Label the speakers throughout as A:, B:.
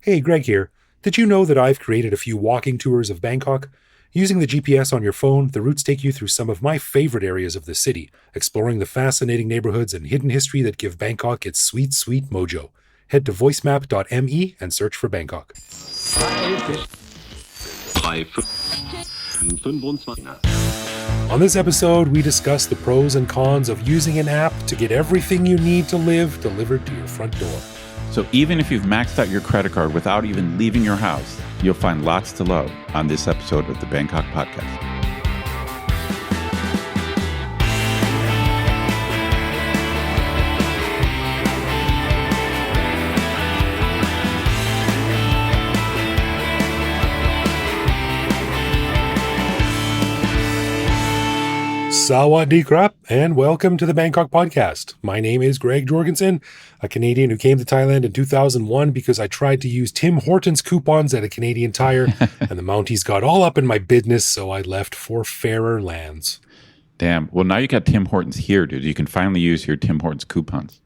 A: Hey, Greg here. Did you know that I've created a few walking tours of Bangkok? Using the GPS on your phone, the routes take you through some of my favorite areas of the city, exploring the fascinating neighborhoods and hidden history that give Bangkok its sweet, sweet mojo. Head to voicemap.me and search for Bangkok. On this episode, we discuss the pros and cons of using an app to get everything you need to live delivered to your front door.
B: So even if you've maxed out your credit card without even leaving your house, you'll find lots to love on this episode of the Bangkok Podcast.
A: Sawadee krap, and welcome to the Bangkok Podcast. My name is Greg Jorgenson, a Canadian who came to Thailand in 2001 because I tried to use Tim Hortons coupons at a Canadian Tire, and the Mounties got all up in my business, so I left for fairer lands.
B: Damn. Well, now you got Tim Hortons here, dude. You can finally use your Tim Hortons coupons.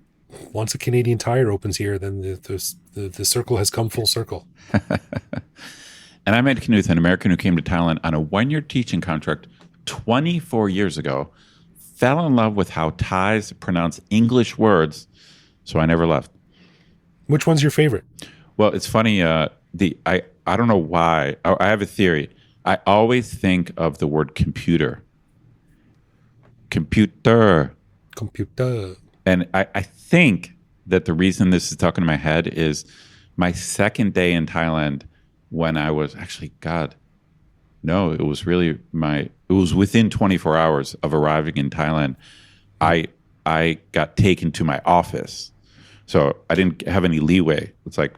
A: Once a Canadian Tire opens here, then the circle has come full circle.
B: And I met Knuth, an American who came to Thailand on a one-year teaching contract 24 years ago, fell in love with how Thais pronounce English words, so I never left.
A: Which one's your favorite?
B: Well, it's funny. I don't know why. I have a theory. I always think of the word computer. Computer. And I think that the reason this is stuck in my head is my second day in Thailand when I was actually, no, it was within 24 hours of arriving in Thailand. I got taken to my office. So I didn't have any leeway. It's like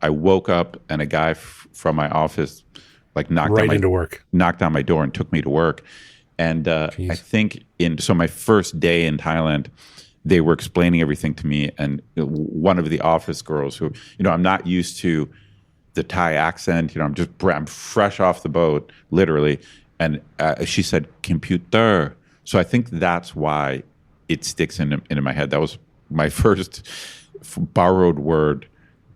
B: I woke up and a guy from my office knocked on my door and took me to work. And I think my first day in Thailand, they were explaining everything to me. And one of the office girls who, I'm not used to the Thai accent, I'm fresh off the boat, literally. And she said, computer. So I think that's why it sticks into my head. That was my first borrowed word.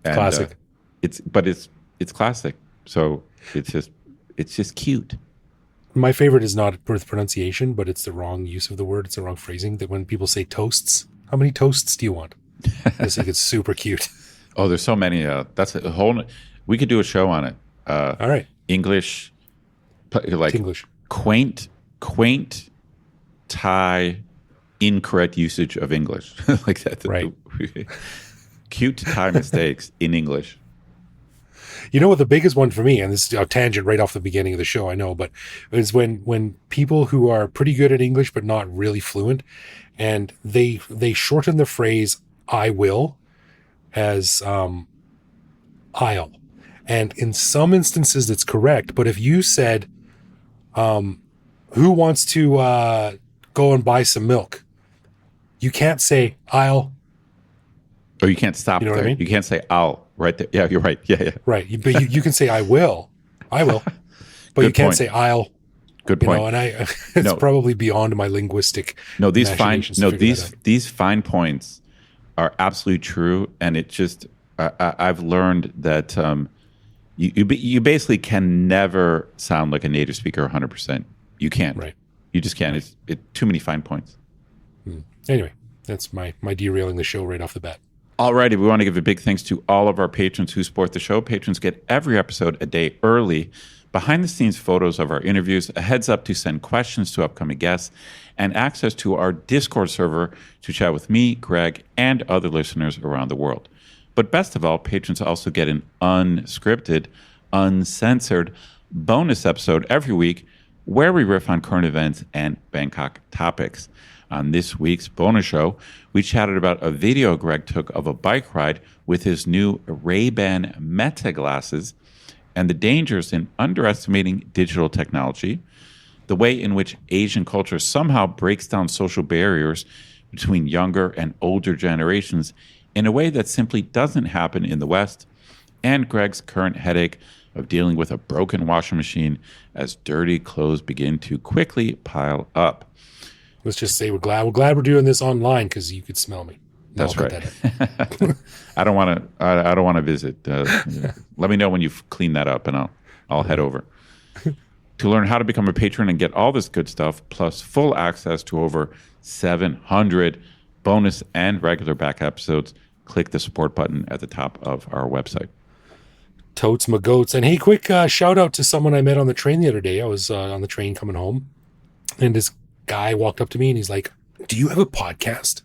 B: And,
A: classic.
B: It's classic. So it's just cute.
A: My favorite is not with pronunciation, but it's the wrong use of the word. It's the wrong phrasing. That when people say toasts, how many toasts do you want? I just think it's super cute.
B: Oh, there's so many. That's a whole. We could do a show on it.
A: All right.
B: English,
A: English.
B: Quaint Thai incorrect usage of English. Like that.
A: Right.
B: Cute Thai mistakes in English.
A: You know what the biggest one for me, and this is a tangent right off the beginning of the show, I know, but is when people who are pretty good at English but not really fluent, and they shorten the phrase "I will" as "I'll." And in some instances, it's correct. But if you said, who wants to go and buy some milk? You can't say, I'll.
B: Or you can't stop there. What I mean? You can't say, I'll, right there. Yeah, you're right. Yeah.
A: Right. But you can say, I will. But you can't say, I'll.
B: Good point.
A: And it's probably beyond my linguistic
B: these fine points are absolutely true. And it just, I've learned that you basically can never sound like a native speaker 100%. You can't.
A: Right.
B: You just can't. It's too many fine points.
A: Anyway, that's my derailing the show right off the bat.
B: Alrighty, we want to give a big thanks to all of our patrons who support the show. Patrons get every episode a day early, behind-the-scenes photos of our interviews, a heads up to send questions to upcoming guests, and access to our Discord server to chat with me, Greg, and other listeners around the world. But best of all, patrons also get an unscripted, uncensored bonus episode every week where we riff on current events and Bangkok topics. On this week's bonus show, we chatted about a video Greg took of a bike ride with his new Ray-Ban Meta glasses and the dangers in underestimating digital technology, the way in which Asian culture somehow breaks down social barriers between younger and older generations in a way that simply doesn't happen in the West, and Greg's current headache of dealing with a broken washing machine as dirty clothes begin to quickly pile up.
A: Let's just say we're glad we're doing this online because you could smell me.
B: That's
A: I'll
B: right.
A: cut that out.
B: I don't want to. I don't want to visit. Let me know when you've cleaned that up, and I'll head over. To learn how to become a patron and get all this good stuff, plus full access to over 700 bonus and regular back episodes, click the support button at the top of our website.
A: Totes my goats. And hey, quick shout out to someone I met on the train the other day. I was on the train coming home, and this guy walked up to me and he's like, "Do you have a podcast?"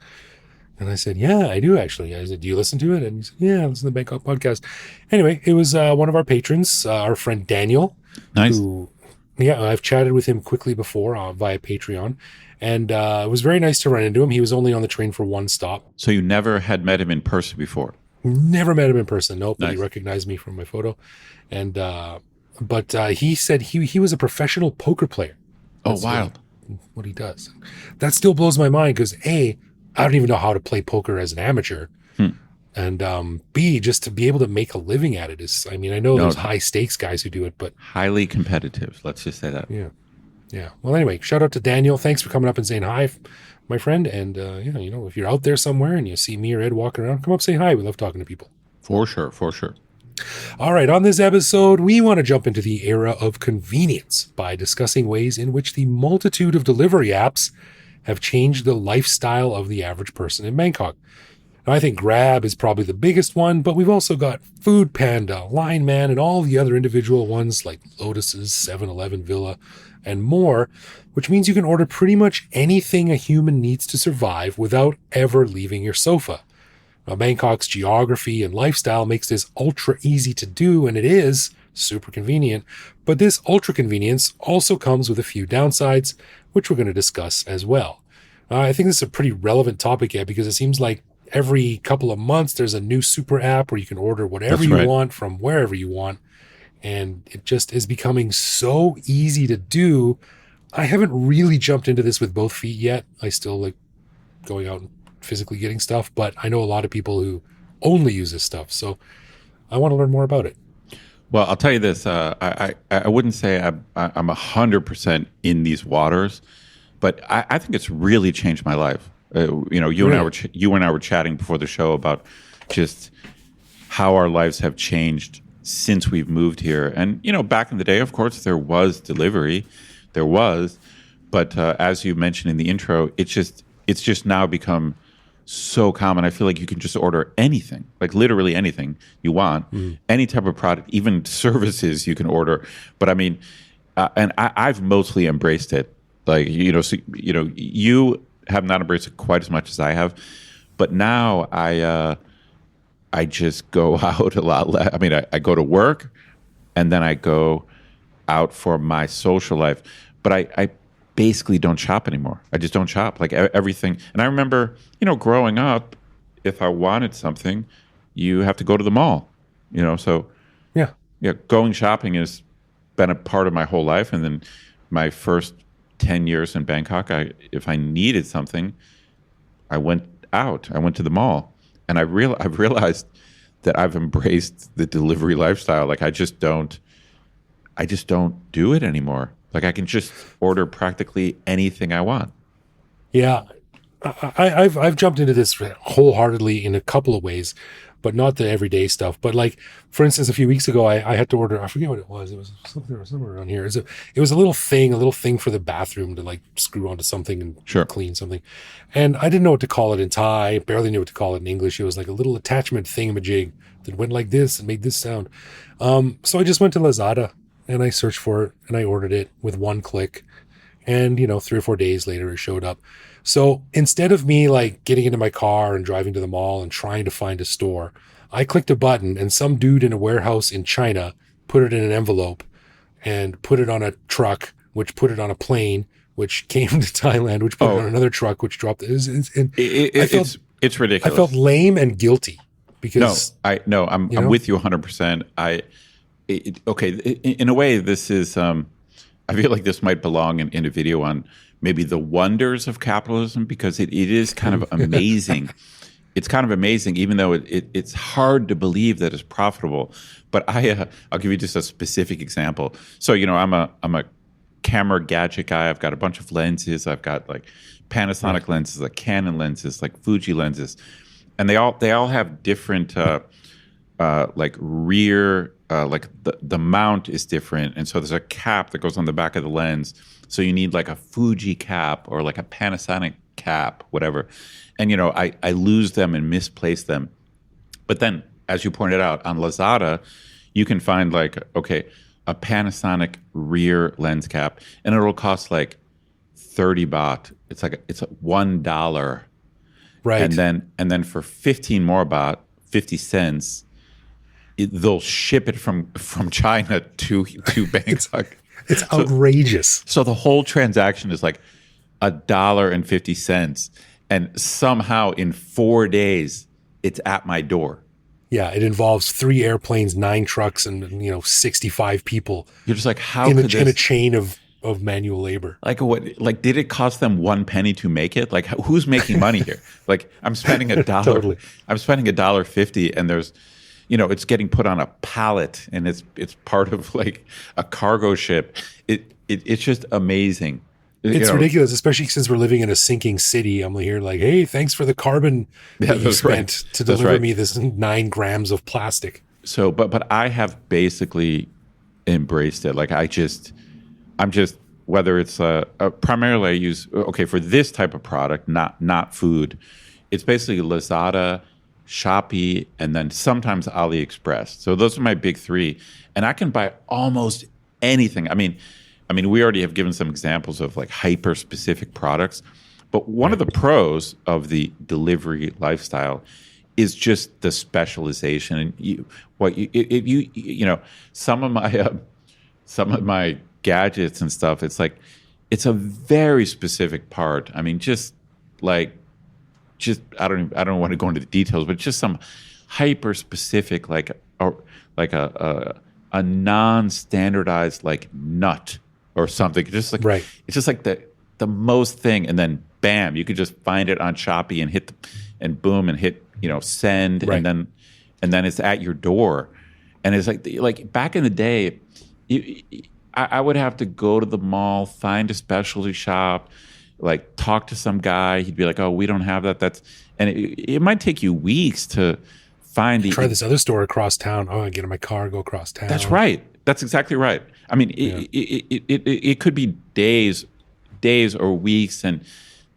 A: And I said, "Yeah, I do actually." I said, "Do you listen to it?" And he said, "Yeah, I listen to the Bangkok podcast." Anyway, it was one of our patrons, our friend Daniel.
B: Nice.
A: I've chatted with him quickly before via Patreon. And it was very nice to run into him. He was only on the train for one stop.
B: So you never had met him in person before?
A: Never met him in person. Nope.
B: Nice.
A: But he recognized me from my photo. And but he said he was a professional poker player. That's
B: wild.
A: What he does. That still blows my mind because A, I don't even know how to play poker as an amateur. And B, just to be able to make a living at it is, I mean, I know there's high stakes guys who do it, but
B: highly competitive. Let's just say that.
A: Yeah. Well, anyway, shout out to Daniel. Thanks for coming up and saying hi, my friend. And, if you're out there somewhere and you see me or Ed walking around, come up, say hi. We love talking to people.
B: For sure.
A: All right. On this episode, we want to jump into the era of convenience by discussing ways in which the multitude of delivery apps have changed the lifestyle of the average person in Bangkok. Now, I think Grab is probably the biggest one, but we've also got Food Panda, Line Man, and all the other individual ones like Lotus's, 7-Eleven, Villa, and more, which means you can order pretty much anything a human needs to survive without ever leaving your sofa. Now, Bangkok's geography and lifestyle makes this ultra easy to do, and it is super convenient, but this ultra convenience also comes with a few downsides, which we're going to discuss as well. I think this is a pretty relevant topic yet because it seems like every couple of months, there's a new super app where you can order whatever you want from wherever you want. And it just is becoming so easy to do. I haven't really jumped into this with both feet yet. I still like going out and physically getting stuff, but I know a lot of people who only use this stuff. So I want to learn more about it.
B: Well, I'll tell you this. I wouldn't say I'm 100% in these waters, but I think it's really changed my life. You and I were chatting before the show about just how our lives have changed since we've moved here. And back in the day, of course, there was delivery, but as you mentioned in the intro, it's just now become so common. I feel like you can just order anything, like literally anything you want, any type of product, even services you can order. But I mean, and I've mostly embraced it. Like you have not embraced it quite as much as I have, but now I just go out a lot less. I mean, I go to work and then I go out for my social life, but I basically don't shop anymore. I just don't shop like everything. And I remember, growing up, if I wanted something, you have to go to the mall, so yeah, going shopping has been a part of my whole life. And then my first 10 years in Bangkok, if I needed something, I went out. I went to the mall, and I've realized that I've embraced the delivery lifestyle. Like I just don't do it anymore. Like I can just order practically anything I want.
A: Yeah, I've jumped into this wholeheartedly in a couple of ways, but not the everyday stuff. But like, for instance, a few weeks ago, I had to order, I forget what it was. It was somewhere around here. It was a little thing for the bathroom to like screw onto something and clean something. And I didn't know what to call it in Thai. I barely knew what to call it in English. It was like a little attachment thingamajig that went like this and made this sound. So I just went to Lazada and I searched for it and I ordered it with one click. And, 3 or 4 days later, it showed up. So instead of me like getting into my car and driving to the mall and trying to find a store, I clicked a button and some dude in a warehouse in China put it in an envelope and put it on a truck, which put it on a plane, which came to Thailand, which put it on another truck, which dropped it.
B: It's ridiculous.
A: I felt lame and guilty because
B: I'm with you 100%. In a way, this is, I feel like this might belong in a video on maybe the wonders of capitalism, because it is kind of amazing. It's kind of amazing, even though it's hard to believe that it's profitable. But I'll give you just a specific example. So, I'm a camera gadget guy. I've got a bunch of lenses. I've got like Panasonic lenses, like Canon lenses, like Fuji lenses. and they all have different like rear like the mount is different, and so there's a cap that goes on the back of the lens. So you need like a Fuji cap or like a Panasonic cap, whatever. And I lose them and misplace them. But then, as you pointed out, on Lazada, you can find like a Panasonic rear lens cap, and it'll cost like 30 baht. It's $1.
A: Right.
B: And then for 15 more baht, 50 cents, they'll ship it from China to Bangkok.
A: It's outrageous.
B: So the whole transaction is like $1.50, and somehow in 4 days it's at my door.
A: Yeah, it involves 3 airplanes, 9 trucks, and 65 people.
B: You're just like, how
A: in
B: could
A: a chain of manual labor.
B: Like what? Like, did it cost them 1 penny to make it? Like, who's making money here? Like, I'm spending $1.
A: Totally.
B: I'm spending $1.50, and there's, it's getting put on a pallet, and it's part of like a cargo ship. It's just amazing.
A: It's ridiculous, especially since we're living in a sinking city. I'm here like, hey, thanks for the carbon that you spent to deliver me this 9 grams of plastic.
B: So, but I have basically embraced it. Like, I'm just, whether it's primarily I use, for this type of product, not food, it's basically Lazada, Shopee, and then sometimes AliExpress. So those are my big 3. And I can buy almost anything. I mean, we already have given some examples of like hyper specific products, but one of the pros of the delivery lifestyle is just the specialization. And some of my gadgets and stuff, it's like, it's a very specific part. I mean, I don't want to go into the details, but just some hyper specific, like a non-standardized like nut or something. Just like,
A: right.
B: It's just like the most thing, and then bam, you could just find it on Shopee and hit send,
A: right.
B: and then it's at your door. And it's like back in the day, I would have to go to the mall, find a specialty shop, like talk to some guy. He'd be like, "Oh, we don't have that." And it might take you weeks to find
A: try this other store across town. Oh, I get in my car, go across town.
B: That's right. That's exactly right. I mean, it could be days or weeks, and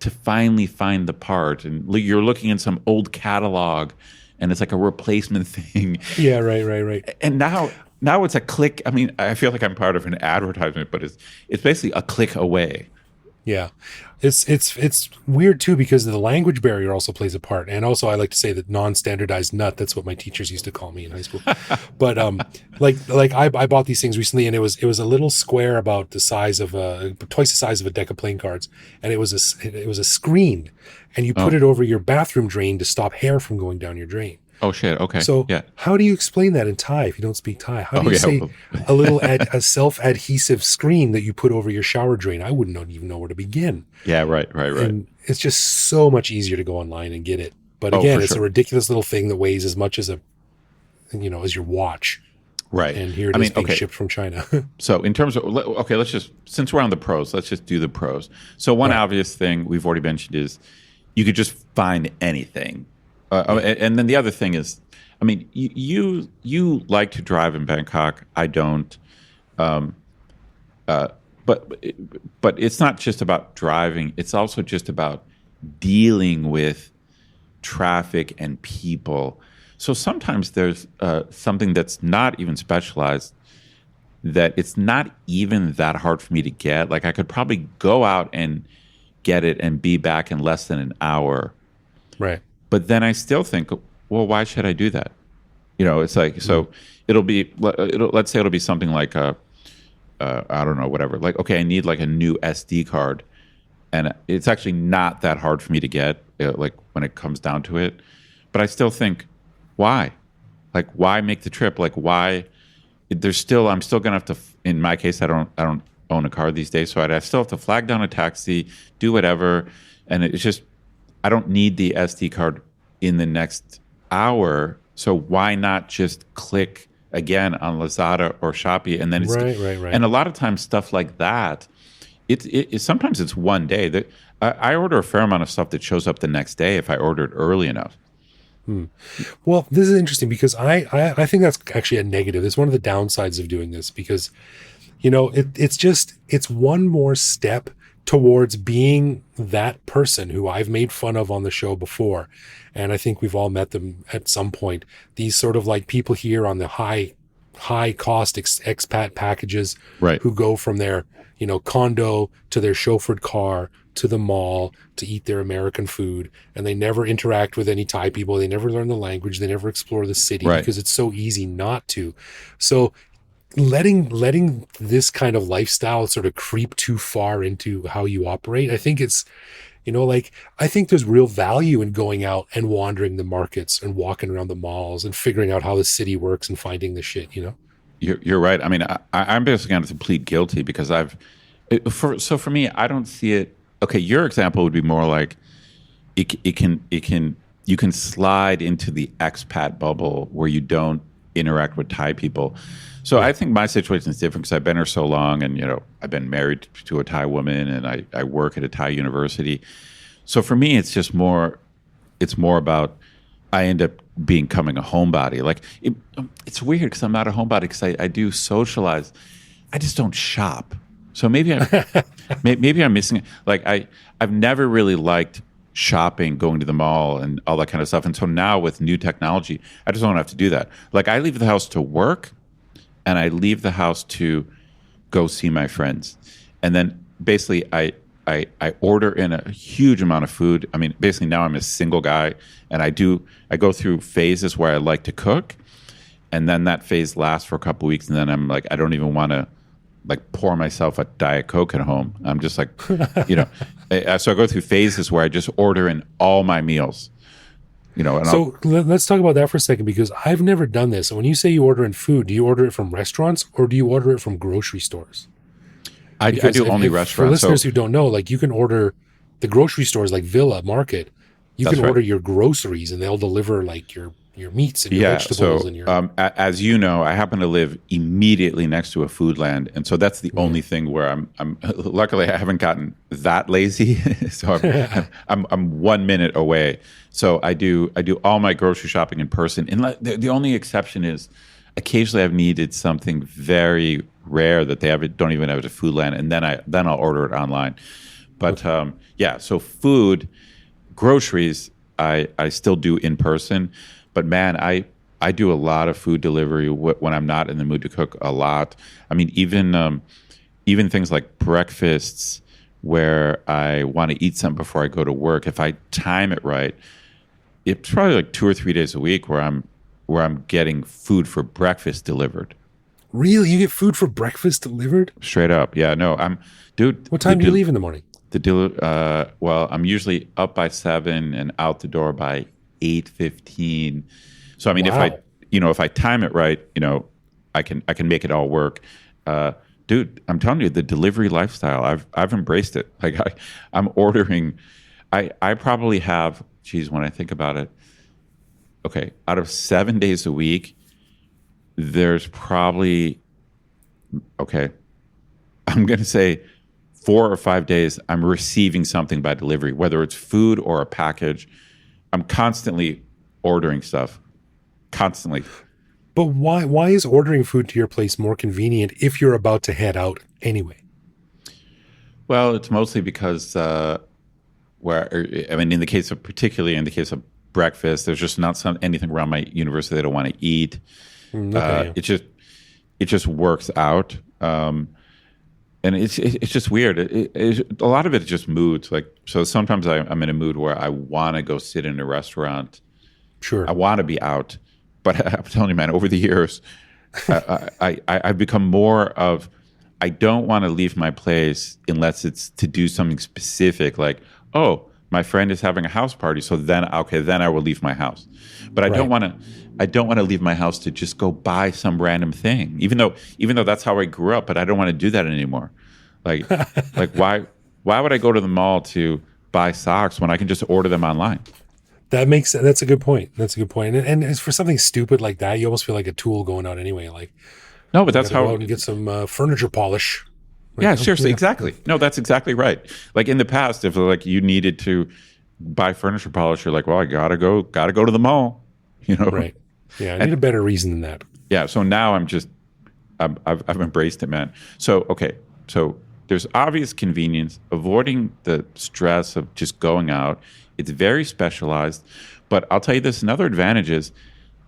B: to finally find the part, and you're looking in some old catalog, and it's like a replacement thing.
A: Yeah, right.
B: And now it's a click. I mean, I feel like I'm part of an advertisement, but it's basically a click away.
A: Yeah. It's weird too, because the language barrier also plays a part. And also I like to say that non-standardized nut, that's what my teachers used to call me in high school. But I bought these things recently, and it was a little square about the size of twice the size of a deck of playing cards. And it was a screen, and you put it over your bathroom drain to stop hair from going down your drain.
B: Oh shit! Okay.
A: So
B: yeah.
A: How do you explain that in Thai if you don't speak Thai? How do you say a self-adhesive screen that you put over your shower drain? I wouldn't even know where to begin.
B: Yeah, right.
A: And it's just so much easier to go online and get it. But again, it's a ridiculous little thing that weighs as much as as your watch.
B: Right.
A: And here it is being shipped from China.
B: So in terms of, let's just, since we're on the pros, let's just do the pros. So one obvious thing we've already mentioned is you could just find anything. And then the other thing is, I mean, you like to drive in Bangkok. I don't. But it's not just about driving. It's also just about dealing with traffic and people. So sometimes there's something that's not even specialized, that it's not even that hard for me to get. Like, I could probably go out and get it and be back in less than an hour.
A: Right.
B: But then I still think, well, why should I do that? It's like, so let's say it'll be something like I don't know, whatever. Like, okay, I need like a new SD card, and it's actually not that hard for me to get, like when it comes down to it. But I still think, why? Like, why make the trip? Like, why? I'm still gonna have to. In my case, I don't own a car these days, so I still have to flag down a taxi, do whatever, and it's just, I don't need the SD card in the next hour. So why not just click again on Lazada or Shopee, and then it's
A: right.
B: And a lot of times stuff like that, it sometimes it's one day. That I order a fair amount of stuff that shows up the next day if I order it early enough.
A: Well, this is interesting because I think that's actually a negative. It's one of the downsides of doing this because, it's one more step towards being that person who I've made fun of on the show before. And I think we've all met them at some point. These sort of like people here on the high cost expat packages
B: Right.
A: who go from their, condo to their chauffeured car to the mall to eat their American food. And they never interact with any Thai people. They never learn the language. They never explore the city
B: Right.
A: because it's so easy not to. So letting this kind of lifestyle sort of creep too far into how you operate, I think it's, I think there's real value in going out and wandering the markets and walking around the malls and figuring out how the city works and finding the shit.
B: You're right. I mean, I'm basically going to plead guilty because for me, I don't see it. Okay, your example would be more like you can slide into the expat bubble where you don't interact with Thai people. So I think my situation is different because I've been here so long, and I've been married to a Thai woman, and I work at a Thai university. So for me, it's just more. It's more about I end up becoming a homebody. Like it's weird because I'm not a homebody because I do socialize. I just don't shop. So maybe I'm missing it. Like I've never really liked shopping, going to the mall, and all that kind of stuff. And so now with new technology, I just don't have to do that. Like I leave the house to work, and I leave the house to go see my friends, and then basically I order in a huge amount of food. I mean, basically now I'm a single guy, and I go through phases where I like to cook, and then that phase lasts for a couple of weeks, and then I'm like, I don't even want to like pour myself a Diet Coke at home. I'm just like, so I go through phases where I just order in all my meals. And
A: let's talk about that for a second because I've never done this. And when you say you order in food, do you order it from restaurants or do you order it from grocery stores?
B: I do only restaurants.
A: For listeners who don't know, like you can order the grocery stores like Villa Market. You can order your groceries and they'll deliver like your meats and your vegetables and your.
B: As you know, I happen to live immediately next to a Foodland, and so that's the only thing where I'm. Luckily, I haven't gotten that lazy, so I'm 1 minute away. So I do all my grocery shopping in person, and the only exception is occasionally I've needed something very rare that don't even have at a Foodland, and then I'll order it online. But so food, groceries, I still do in person. But man, I do a lot of food delivery when I'm not in the mood to cook a lot. I mean, even things like breakfasts where I want to eat something before I go to work. If I time it right, it's probably like 2 or 3 days a week where I'm getting food for breakfast delivered.
A: Really, you get food for breakfast delivered?
B: Straight up, yeah. No, dude.
A: What time do you leave in the morning?
B: Well, I'm usually up by 7 and out the door by 8:15. So I mean, if I time it right, I can make it all work. Dude, I'm telling you, the delivery lifestyle, I've embraced it. Like I'm ordering. I probably have. Geez, when I think about it, okay, out of 7 days a week, there's probably I'm going to say 4 or 5 days I'm receiving something by delivery, whether it's food or a package. I'm constantly ordering stuff, constantly.
A: But why is ordering food to your place more convenient if you're about to head out anyway?
B: Well, it's mostly because particularly in the case of breakfast, there's just not anything around my university that I don't want to eat. It just works out. And it's just weird. A lot of it is just moods. Like, so sometimes I'm in a mood where I want to go sit in a restaurant.
A: Sure.
B: I want to be out. But I'm telling you, man, over the years, I've become more of, I don't want to leave my place unless it's to do something specific. Like, oh, my friend is having a house party. So then I will leave my house. But I don't want to leave my house to just go buy some random thing, even though that's how I grew up. But I don't want to do that anymore. Like why would I go to the mall to buy socks when I can just order them online?
A: That's a good point. And it's for something stupid like that, you almost feel like a tool going out anyway. Like,
B: no, but that's how.
A: Go out and get some furniture polish.
B: Yeah, seriously, exactly. No, that's exactly right. Like in the past, if like you needed to, buy furniture polish, you're like, well, I gotta go to the mall, you know?
A: Right. Yeah, I need
B: And
A: a better reason than that.
B: yeah, so now I've embraced it, man. So okay, so there's obvious convenience, avoiding the stress of just going out. It's very specialized, but I'll tell you this: another advantage is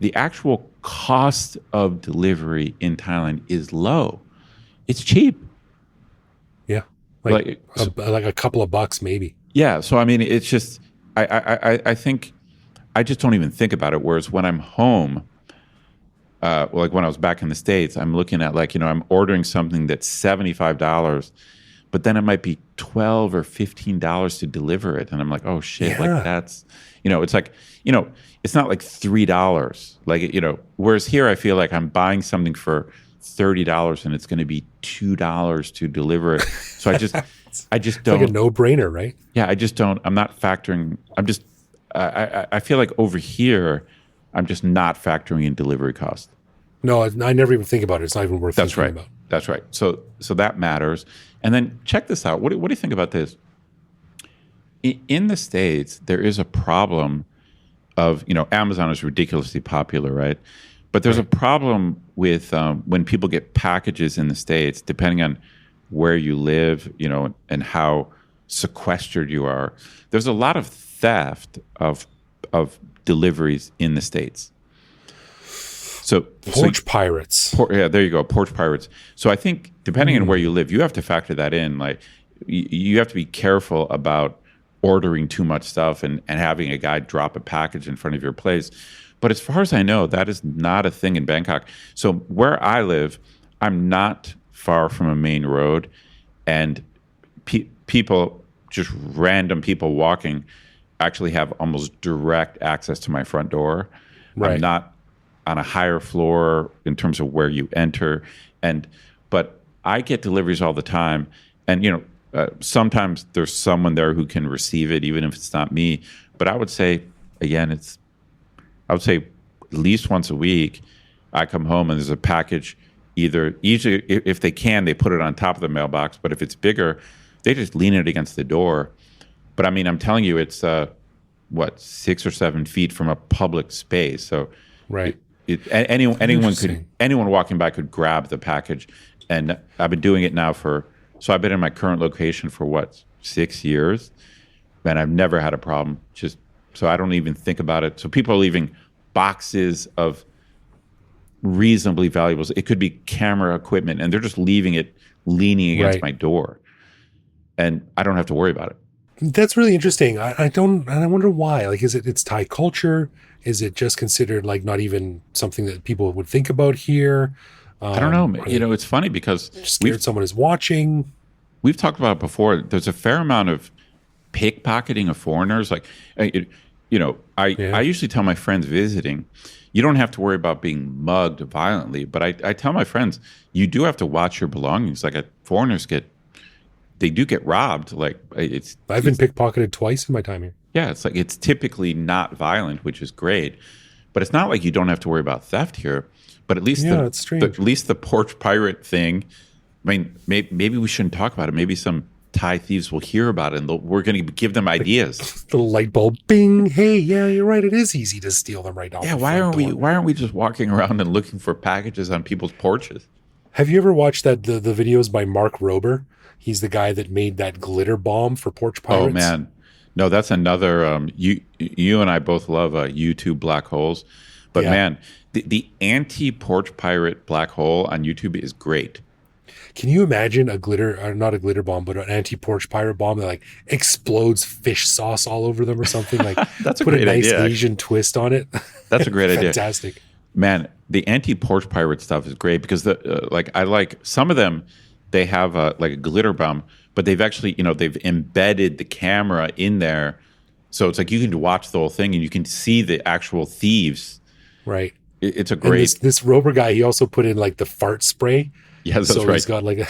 B: the actual cost of delivery in Thailand is low. It's cheap.
A: Yeah.
B: Like
A: Like a couple of bucks maybe.
B: yeah, so I mean, it's just I think I just don't even think about it. Whereas when I'm home, like when I was back in the States, I'm looking at like, I'm ordering something that's $75, but then it might be $12 or $15 to deliver it. And I'm like, oh shit,
A: Yeah.
B: like that's, it's like, it's not like $3. Like, whereas here I feel like I'm buying something for $30 and it's going to be $2 to deliver it. So I just don't.
A: Like a no-brainer, right?
B: Yeah, I just don't. I'm not factoring. I feel like over here, I'm just not factoring in delivery cost.
A: No, I never even think about it. It's not even worth
B: That's
A: thinking
B: right.
A: about.
B: That's right. So that matters. And then check this out. What do you think about this? In the States, there is a problem of, Amazon is ridiculously popular, right? But there's a problem with when people get packages in the States, depending on where you live, and how sequestered you are. There's a lot of theft of deliveries in the States. So
A: Porch pirates.
B: Yeah, there you go, porch pirates. So I think depending on where you live, you have to factor that in. Like you have to be careful about ordering too much stuff and having a guy drop a package in front of your place. But as far as I know, that is not a thing in Bangkok. So where I live, I'm not far from a main road, and people, just random people walking, actually have almost direct access to my front door.
A: Right.
B: I'm not on a higher floor in terms of where you enter, but I get deliveries all the time, and sometimes there's someone there who can receive it, even if it's not me. But I would say, again, at least once a week, I come home and there's a package. Usually, if they can, they put it on top of the mailbox. But if it's bigger, they just lean it against the door. But I mean, I'm telling you, it's 6 or 7 feet from a public space. So
A: right.
B: Anyone walking by could grab the package. And I've been doing it now so I've been in my current location for 6 years, and I've never had a problem. So I don't even think about it. So people are leaving boxes of reasonably valuables. It could be camera equipment, and they're just leaving it leaning against my door, and I don't have to worry about it.
A: That's really interesting. I wonder why. Like, it's Thai culture? Is it just considered like not even something that people would think about here?
B: I don't know. It's funny because
A: scared someone is watching.
B: We've talked about it before. There's a fair amount of pickpocketing of foreigners. Like, I usually tell my friends visiting, you don't have to worry about being mugged violently. But I tell my friends, you do have to watch your belongings. Like, foreigners they do get robbed. Like,
A: I've been pickpocketed twice in my time here.
B: Yeah, it's like it's typically not violent, which is great. But it's not like you don't have to worry about theft here. But at least at least the porch pirate thing. I mean, maybe we shouldn't talk about it. Maybe some Thai thieves will hear about it, and we're going to give them ideas.
A: The light bulb, bing! Hey, yeah, you're right. It is easy to steal them right off.
B: Yeah, why aren't we just walking around and looking for packages on people's porches?
A: Have you ever watched the videos by Mark Rober? He's the guy that made that glitter bomb for porch pirates.
B: Oh man, no, that's another. You and I both love YouTube black holes, but man, the anti-porch pirate black hole on YouTube is great.
A: Can you imagine not a glitter bomb, but an anti-porch pirate bomb that like explodes fish sauce all over them or something? Like,
B: that's
A: put a nice Asian twist on it.
B: That's a great idea.
A: Fantastic.
B: Man, the anti-porch pirate stuff is great because I like some of them. They have like a glitter bomb, but they've actually they've embedded the camera in there, so it's like you can watch the whole thing and you can see the actual thieves.
A: Right.
B: It's a great.
A: And this Rober guy, he also put in like the fart spray.
B: Yeah, that's
A: so
B: right.
A: He's got like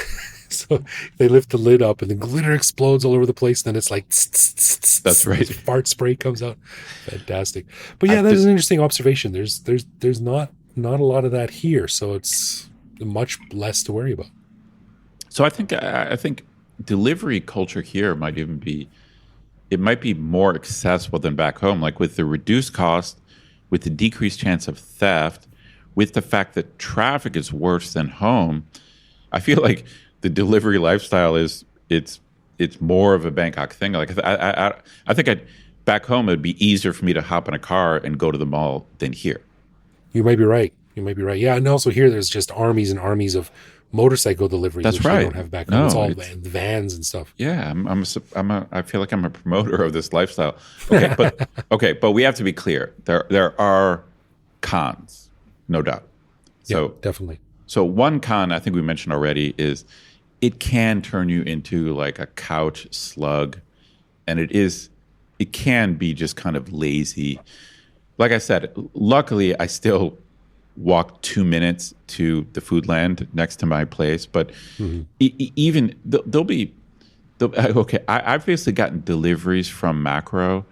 A: so they lift the lid up and the glitter explodes all over the place. And then it's like
B: that's right.
A: Fart spray comes out. Fantastic. But yeah, that's an interesting observation. There's not a lot of that here, so it's much less to worry about.
B: So I think delivery culture here might even be it might be more accessible than back home. Like with the reduced cost, with the decreased chance of theft, with the fact that traffic is worse than home, I feel like the delivery lifestyle it's more of a Bangkok thing. Like I think back home it'd be easier for me to hop in a car and go to the mall than here.
A: You might be right. Yeah, and also here there's just armies and armies of motorcycle deliveries.
B: That's
A: which
B: right.
A: They don't have back home.
B: No,
A: it's all vans and stuff.
B: Yeah, I feel like I'm a promoter of this lifestyle. But we have to be clear. There are cons, no doubt. So
A: yeah, definitely.
B: So one con I think we mentioned already is it can turn you into like a couch slug, and it can be just kind of lazy. Like I said, luckily I still walk 2 minutes to the Foodland next to my place, but even I've basically gotten deliveries from Macro,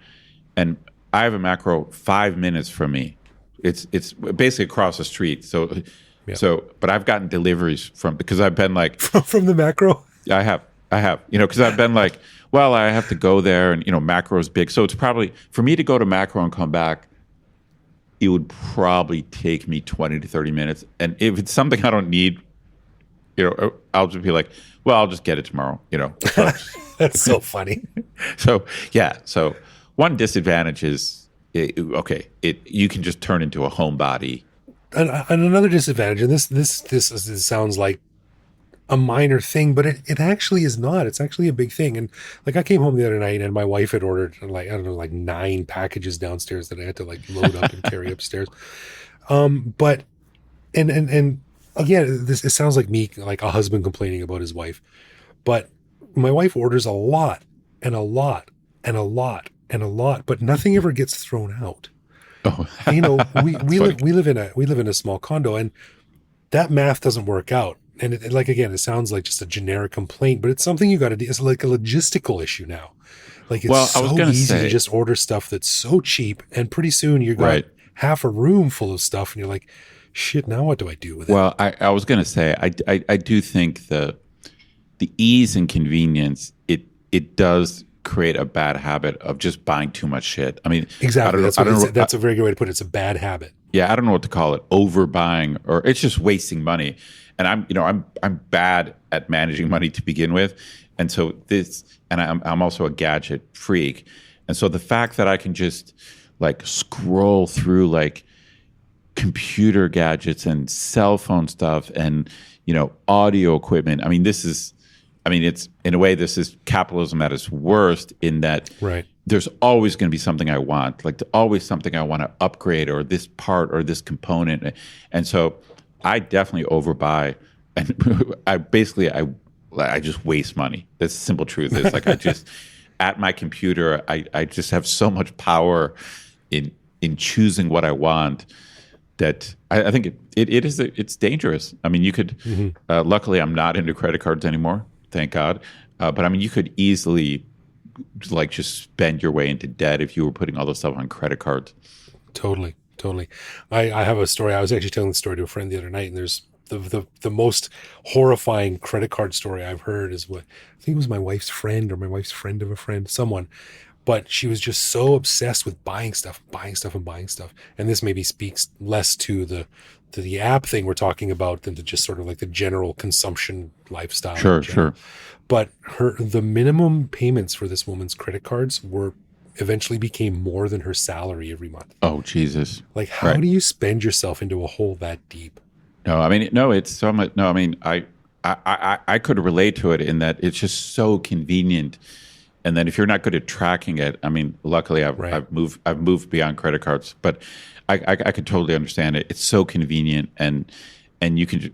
B: and I have a Macro 5 minutes from me. It's basically across the street. But I've gotten deliveries because I've been like
A: from the Macro.
B: I have, because I've been like, well, I have to go there, and Macro is big, so it's probably for me to go to Macro and come back. It would probably take me 20 to 30 minutes. And if it's something I don't need, I'll just be like, well, I'll just get it tomorrow,
A: That's so funny.
B: So one disadvantage is, you can just turn into a homebody.
A: And another disadvantage, and this sounds like a minor thing, but it actually is not. It's actually a big thing. And like I came home the other night and my wife had ordered like, I don't know, like 9 packages downstairs that I had to like load up and carry upstairs. But again, it sounds like me, like a husband complaining about his wife, but my wife orders a lot and a lot and a lot and a lot, but nothing ever gets thrown out. Oh, we live in a small condo, and that math doesn't work out. And it sounds like just a generic complaint, but it's something you got to do. It's like a logistical issue now. Like it's so easy to just order stuff that's so cheap, and pretty soon you've got half a room full of stuff, and you're like, shit, now what do I do with it?
B: Well, I was going to say, I do think the ease and convenience, it does create a bad habit of just buying too much shit. I mean,
A: exactly. That's a very good way to put it. It's a bad habit.
B: Yeah, I don't know what to call it. Overbuying, or it's just wasting money. And I'm bad at managing money to begin with, and so I'm also a gadget freak, and so the fact that I can just like scroll through like computer gadgets and cell phone stuff and audio equipment. I mean, it's in a way this is capitalism at its worst, in that there's always going to be something I want, like always something I want to upgrade, or this part or this component, and so I definitely overbuy, and I just waste money. That's the simple truth. Is like I just at my computer, I just have so much power in choosing what I want that I think it's dangerous. I mean, you could. Luckily, I'm not into credit cards anymore, thank God. But I mean, you could easily like just spend your way into debt if you were putting all this stuff on credit cards.
A: Totally. I have a story. I was actually telling the story to a friend the other night, and there's the most horrifying credit card story I've heard is what I think it was my wife's friend, or my wife's friend of a friend, someone. But she was just so obsessed with buying stuff. And this maybe speaks less to the app thing we're talking about than to just sort of like the general consumption lifestyle.
B: Sure.
A: But the minimum payments for this woman's credit cards eventually became more than her salary every month.
B: Oh, Jesus.
A: Like, how do you spend yourself into a hole that deep?
B: No, I mean, no, it's so much. No, I mean, I could relate to it in that it's just so convenient. And then if you're not good at tracking it, I mean, luckily I've moved beyond credit cards, but I could totally understand it. It's so convenient, and you can,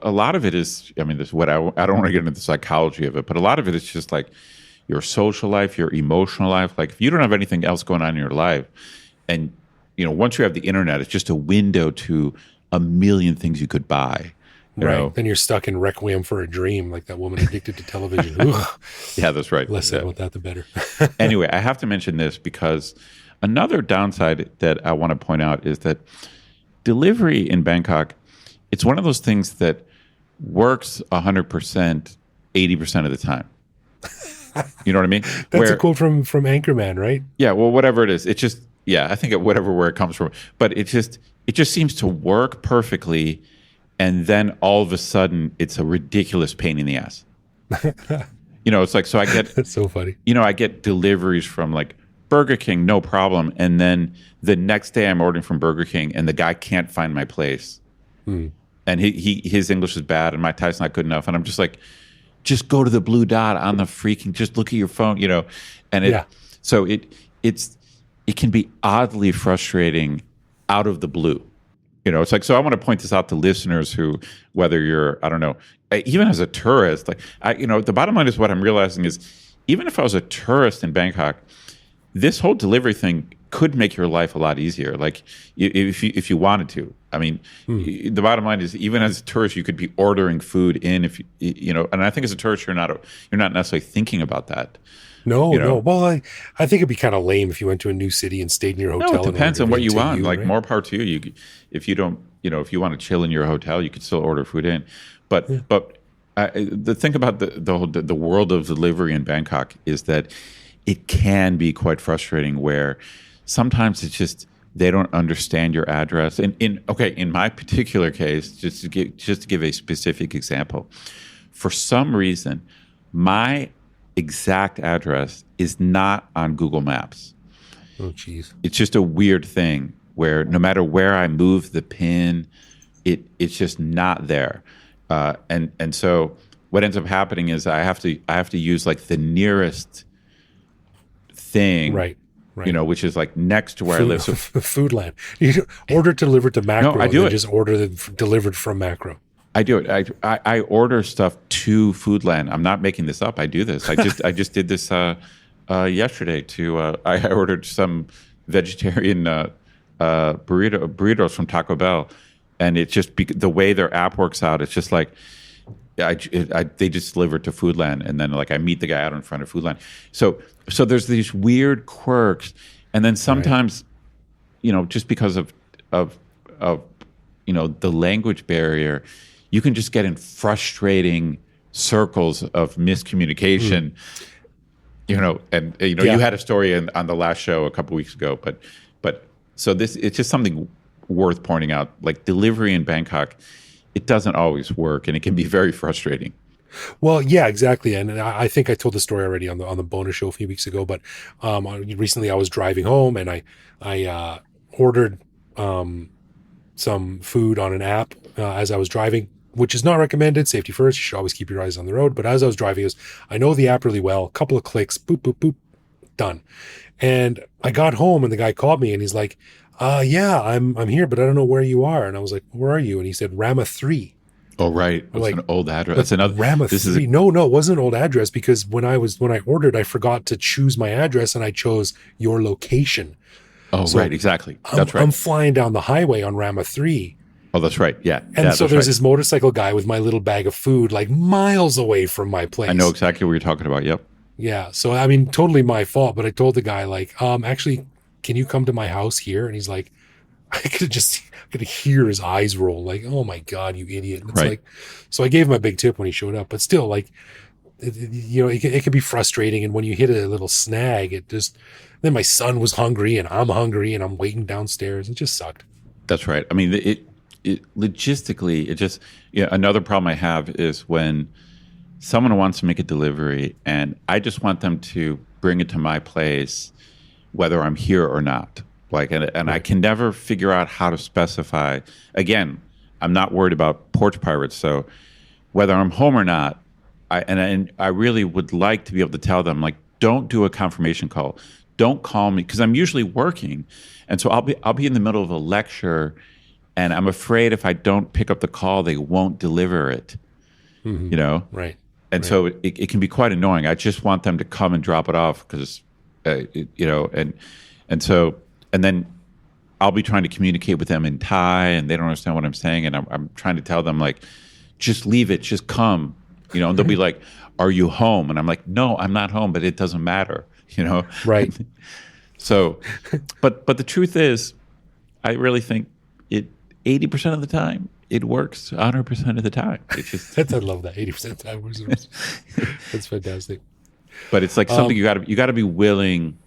B: a lot of it is, I mean, this what I don't want to get into the psychology of it, but a lot of it is just like your social life, your emotional life. Like if you don't have anything else going on in your life, and once you have the internet, it's just a window to a million things you could buy. You know?
A: Then you're stuck in Requiem for a Dream, like that woman addicted to television.
B: Yeah, that's right.
A: Less said about that, the better.
B: Anyway, I have to mention this because another downside that I want to point out is that delivery in Bangkok, it's one of those things that works 100%, 80% of the time. You know what I mean?
A: That's a quote from Anchorman, right?
B: Yeah, well, whatever it is, it just, yeah, I think whatever where it comes from, but it just seems to work perfectly, and then all of a sudden, it's a ridiculous pain in the ass. It's like, so I get,
A: That's so funny.
B: I get deliveries from like Burger King, no problem, and then the next day I'm ordering from Burger King, and the guy can't find my place, and his English is bad, and my Thai's not good enough, and I'm just like, just go to the blue dot on the freaking, just look at your phone, and so it can be oddly frustrating out of the blue. It's like, so I want to point this out to listeners who, whether you're, I don't know, even as a tourist, like the bottom line is what I'm realizing is, even if I was a tourist in Bangkok, this whole delivery thing could make your life a lot easier. Like if you wanted to. I mean, the bottom line is, even as a tourist, you could be ordering food in if and I think as a tourist, you're not necessarily thinking about that.
A: No. Well, I think it'd be kind of lame if you went to a new city and stayed in your hotel.
B: No, it depends on what you want. Like,
A: right?
B: more power to you. If you don't, if you want to chill in your hotel, you could still order food in. But the thing about the world of delivery in Bangkok is that it can be quite frustrating. Where sometimes it's just they don't understand your address. And in my particular case, just to give a specific example, for some reason, my exact address is not on Google Maps.
A: Oh, geez.
B: It's just a weird thing where no matter where I move the pin, it's just not there. And so what ends up happening is I have to use like the nearest thing,
A: right.
B: Which is like next to where I live. So
A: Foodland. You order delivered to Macro.
B: No, I do it.
A: Just order delivered from Macro.
B: I do it. I order stuff to Foodland. I'm not making this up. I do this. I just did this yesterday. I ordered some vegetarian burritos from Taco Bell, and it's just the way their app works out. It's just like they just deliver it to Foodland, and then like I meet the guy out in front of Foodland. So there's these weird quirks, and then sometimes, just because of the language barrier, you can just get in frustrating circles of miscommunication. You had a story on the last show a couple weeks ago, but so it's just something worth pointing out. Like, delivery in Bangkok, it doesn't always work, and it can be very frustrating.
A: Well, yeah, exactly. And I think I told the story already on the bonus show a few weeks ago, but recently I was driving home, and I ordered some food on an app as I was driving, which is not recommended. Safety first. You should always keep your eyes on the road. But as I was driving, I know the app really well. A couple of clicks, boop, boop, boop, done. And I got home, and the guy called me, and he's like, yeah, I'm here, but I don't know where you are. And I was like, where are you? And he said, Rama 3.
B: Oh, right. It's like, an old address. That's another
A: Rama 3. No, it wasn't an old address, because when I ordered, I forgot to choose my address, and I chose your location.
B: Oh, so right. Exactly. That's right.
A: I'm flying down the highway on Rama 3.
B: Oh, that's right. Yeah.
A: And so there's this motorcycle guy with my little bag of food, like miles away from my place.
B: I know exactly what you're talking about. Yep.
A: Yeah. So, I mean, totally my fault. But I told the guy, like, actually, can you come to my house here? And he's like, I could hear his eyes roll, like, oh my God, you idiot. And it's
B: right.
A: like, so I gave him a big tip when he showed up, but still, like, it can be frustrating. And when you hit a little snag, then my son was hungry, and I'm hungry, and I'm waiting downstairs. It just sucked.
B: That's right. I mean, it logistically, another problem I have is when someone wants to make a delivery, and I just want them to bring it to my place, whether I'm here or not. Like, and I can never figure out how to specify. Again, I'm not worried about porch pirates, so whether I'm home or not, I really would like to be able to tell them, like, don't do a confirmation call. Don't call me, because I'm usually working, and so I'll be in the middle of a lecture, and I'm afraid if I don't pick up the call, they won't deliver it.
A: Mm-hmm. Right.
B: And so it can be quite annoying. I just want them to come and drop it off, because and then I'll be trying to communicate with them in Thai, and they don't understand what I'm saying, and I'm trying to tell them, like, just leave it, just come, and they'll be like, are you home? And I'm like, no, I'm not home, but it doesn't matter,
A: Right.
B: So, but the truth is, I really think 80% of the time it works 100% of the time. It's just
A: I love that 80% of the time works. That's fantastic.
B: But it's like something you got to be willing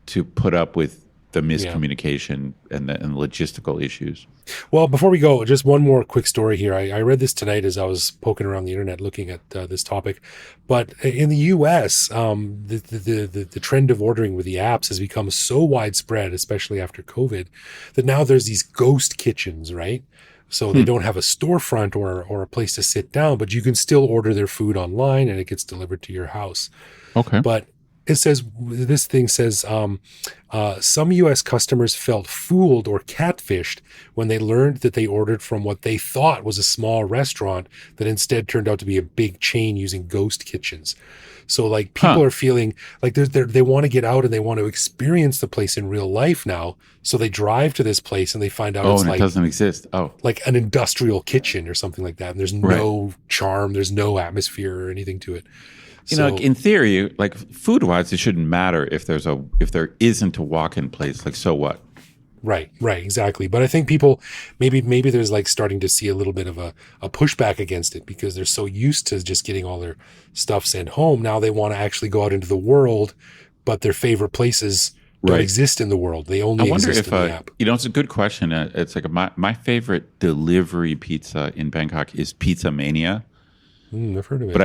B: to put up with the
A: Yeah.
B: miscommunication and the logistical issues.
A: Well, before we go, just one more quick story here. I read this tonight as I was poking around the internet looking at this topic. But in the U.S., the trend of ordering with the apps has become so widespread, especially after COVID, that now there's these ghost kitchens, right? So they don't have a storefront or a place to sit down, but you can still order their food online and it gets delivered to your house.
B: Okay.
A: But it says, this thing says, some U.S. customers felt fooled or catfished when they learned that they ordered from what they thought was a small restaurant that instead turned out to be a big chain using ghost kitchens. So like people are feeling like they want to get out and they want to experience the place in real life now. So they drive to this place and they find out it's
B: and
A: like,
B: it doesn't exist. Oh,
A: like an industrial kitchen or something like that. And there's no charm, there's no atmosphere or anything to it.
B: You know, like in theory, like food-wise, it shouldn't matter if there isn't a walk-in place. Like, so what?
A: Right, exactly. But I think people maybe there's like starting to see a little bit of a pushback against it because they're so used to just getting all their stuff sent home. Now they want to actually go out into the world, but their favorite places don't exist in the world. They only exist in the app.
B: You know, it's a good question. It's like my favorite delivery pizza in Bangkok is Pizza Mania.
A: I've heard of it.
B: But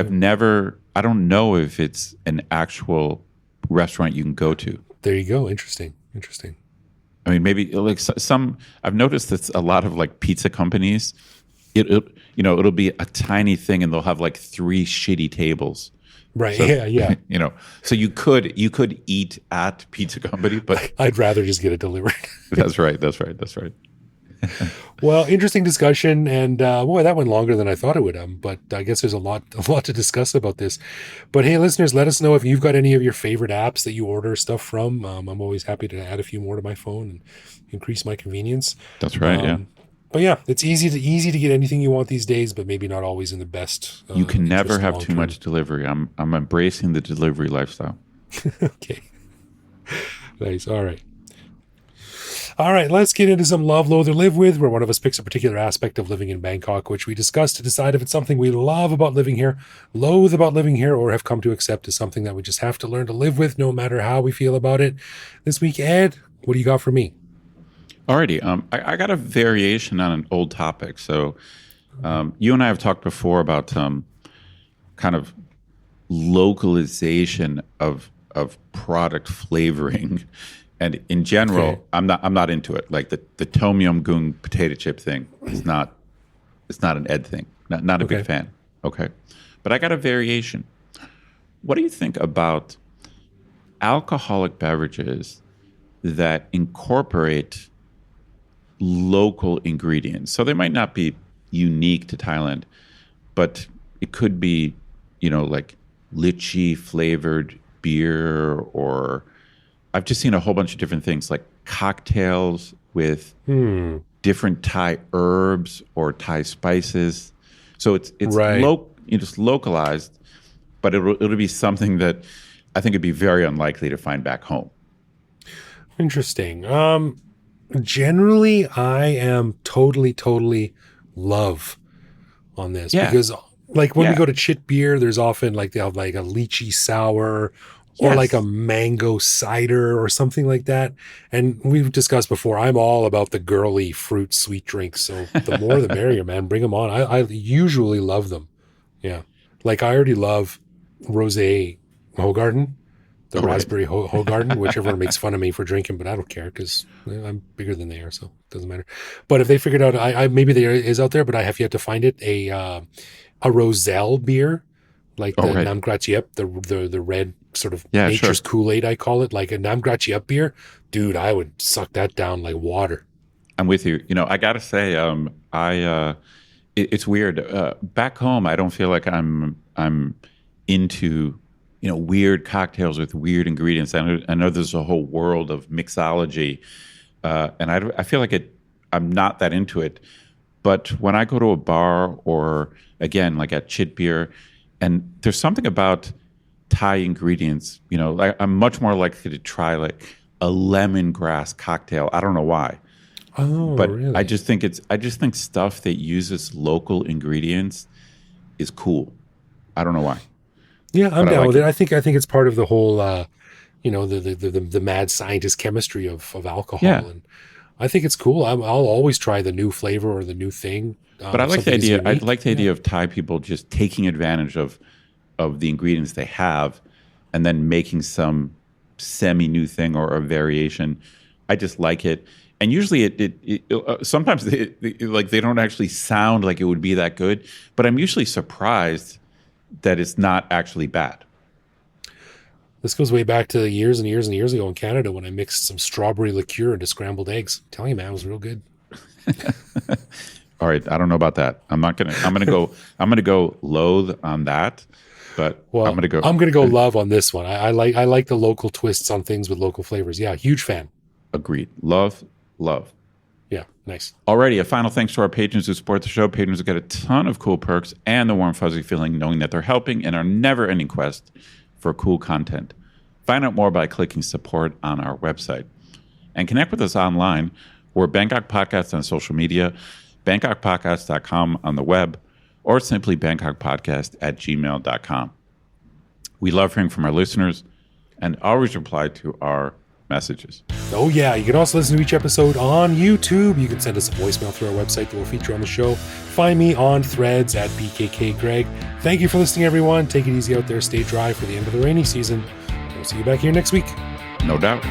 B: I don't know if it's an actual restaurant you can go to.
A: There you go. Interesting.
B: I mean, maybe like I've noticed that a lot of like pizza companies, it'll be a tiny thing and they'll have like 3 shitty tables.
A: Right.
B: So,
A: Yeah.
B: You know, so you could eat at pizza company, but
A: I'd rather just get it delivered.
B: That's right.
A: Well, interesting discussion, and boy, that went longer than I thought it would. But I guess there's a lot to discuss about this. But hey, listeners, let us know if you've got any of your favorite apps that you order stuff from. I'm always happy to add a few more to my phone and increase my convenience.
B: That's right. Yeah.
A: But yeah, it's easy to get anything you want these days, but maybe not always in the best.
B: You can never have too much delivery. I'm embracing the delivery lifestyle.
A: Okay. Nice. All right, let's get into some love, loathe, or live with, where one of us picks a particular aspect of living in Bangkok, which we discuss to decide if it's something we love about living here, loathe about living here, or have come to accept as something that we just have to learn to live with no matter how we feel about it. This week, Ed, what do you got for me?
B: Alrighty, I got a variation on an old topic. So you and I have talked before about kind of localization of product flavoring. And in general, I'm not into it. Like the tom yum goong potato chip thing is not an Ed thing. Not a big fan. Okay. But I got a variation. What do you think about alcoholic beverages that incorporate local ingredients? So they might not be unique to Thailand, but it could be, like lychee flavored beer, or I've just seen a whole bunch of different things like cocktails with different Thai herbs or Thai spices. So it's just localized, but it'll be something that I think it'd be very unlikely to find back home.
A: Interesting. Generally, I am totally love on this because like when we go to Chit Beer, there's often like they have like a lychee sour or like a mango cider or something like that. And we've discussed before, I'm all about the girly fruit sweet drinks. So the more the merrier, man. Bring them on. I usually love them. Yeah. Like I already love Rosé Hogarden, the raspberry Hogarden, which everyone makes fun of me for drinking, but I don't care because I'm bigger than they are, so it doesn't matter. But if they figured out, I maybe there is out there, but I have yet to find it, a Roselle beer, like the Nam Gratiep, the red sort of nature's Kool-Aid, I call it, like a Nam Gratiep beer. Dude, I would suck that down like water.
B: I'm with you. I gotta say, it's weird. Back home, I don't feel like I'm into weird cocktails with weird ingredients. I know there's a whole world of mixology, and I feel like I'm not that into it. But when I go to a bar or again like at Chit Beer, and there's something about Thai ingredients, like I'm much more likely to try like a lemongrass cocktail. I don't know why.
A: Oh,
B: but
A: really?
B: I just think stuff that uses local ingredients is cool. I don't know why.
A: Yeah, I'm
B: But I
A: down
B: like
A: with it.
B: it.
A: I think it's part of the whole, the mad scientist chemistry of
B: Yeah.
A: alcohol, and I think it's cool. I'll always try the new flavor or the new thing.
B: But I
A: If
B: like the
A: something is
B: idea. I
A: unique.
B: like the idea of Thai people just taking advantage of the ingredients they have, and then making some semi new thing or a variation. I just like it. And usually, sometimes they don't actually sound like it would be that good. But I'm usually surprised that it's not actually bad.
A: This goes way back to years and years and years ago in Canada when I mixed some strawberry liqueur into scrambled eggs. I'm telling you, man, it was real good.
B: All right, I don't know about that. I'm not gonna. I'm gonna go. I'm gonna go loathe on that. But
A: Well,
B: I'm gonna go.
A: I'm gonna go love on this one. I like the local twists on things with local flavors. Yeah, huge fan.
B: Agreed. Love.
A: Yeah, nice.
B: Alrighty, a final thanks to our patrons who support the show. Patrons who get a ton of cool perks and the warm, fuzzy feeling knowing that they're helping in our never-ending quest for cool content. Find out more by clicking support on our website. And connect with us online. We're Bangkok Podcast on social media, bangkokpodcast.com on the web, or simply bangkokpodcast@gmail.com. We love hearing from our listeners and always reply to our messages.
A: Oh, yeah. You can also listen to each episode on YouTube. You can send us a voicemail through our website that we'll feature on the show. Find me on Threads at BKKGreg. Thank you for listening, everyone. Take it easy out there. Stay dry for the end of the rainy season. We'll see you back here next week.
B: No doubt.